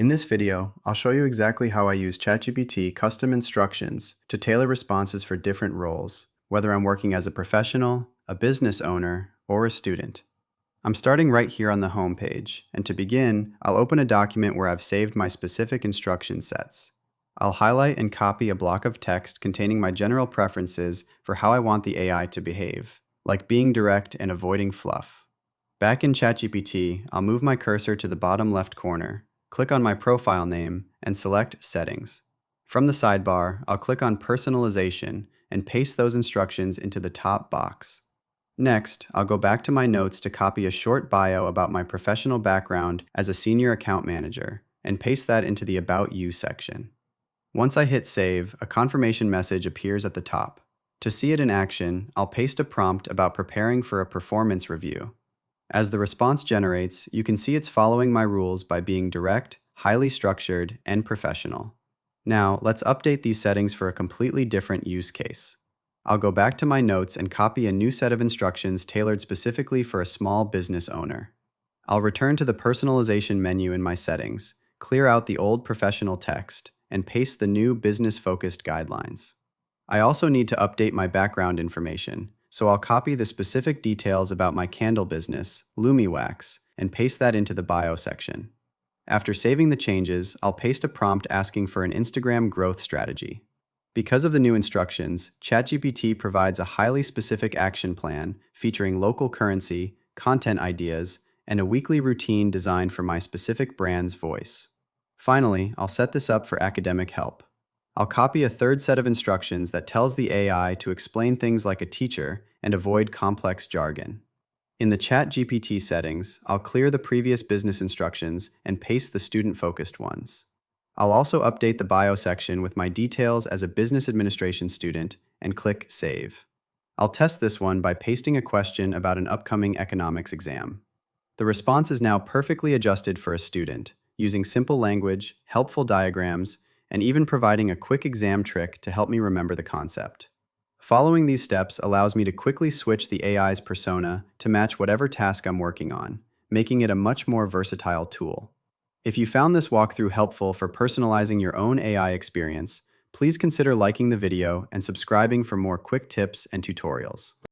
In this video, I'll show you exactly how I use ChatGPT custom instructions to tailor responses for different roles, whether I'm working as a professional, a business owner, or a student. I'm starting right here on the home page, and to begin, I'll open a document where I've saved my specific instruction sets. I'll highlight and copy a block of text containing my general preferences for how I want the AI to behave, like being direct and avoiding fluff. Back in ChatGPT, I'll move my cursor to the bottom left corner, click on my profile name, and select Settings. From the sidebar, I'll click on Personalization and paste those instructions into the top box. Next, I'll go back to my notes to copy a short bio about my professional background as a senior account manager and paste that into the About You section. Once I hit Save, a confirmation message appears at the top. To see it in action, I'll paste a prompt about preparing for a performance review. As the response generates, you can see it's following my rules by being direct, highly structured, and professional. Now, let's update these settings for a completely different use case. I'll go back to my notes and copy a new set of instructions tailored specifically for a small business owner. I'll return to the personalization menu in my settings, clear out the old professional text, and paste the new business-focused guidelines. I also need to update my background information, so I'll copy the specific details about my candle business, LumiWax, and paste that into the bio section. After saving the changes, I'll paste a prompt asking for an Instagram growth strategy. Because of the new instructions, ChatGPT provides a highly specific action plan featuring local currency, content ideas, and a weekly routine designed for my specific brand's voice. Finally, I'll set this up for academic help. I'll copy a third set of instructions that tells the AI to explain things like a teacher and avoid complex jargon. In the ChatGPT settings, I'll clear the previous business instructions and paste the student-focused ones. I'll also update the bio section with my details as a business administration student and click Save. I'll test this one by pasting a question about an upcoming economics exam. The response is now perfectly adjusted for a student, using simple language, helpful diagrams, and even providing a quick exam trick to help me remember the concept. Following these steps allows me to quickly switch the AI's persona to match whatever task I'm working on, making it a much more versatile tool. If you found this walkthrough helpful for personalizing your own AI experience, please consider liking the video and subscribing for more quick tips and tutorials.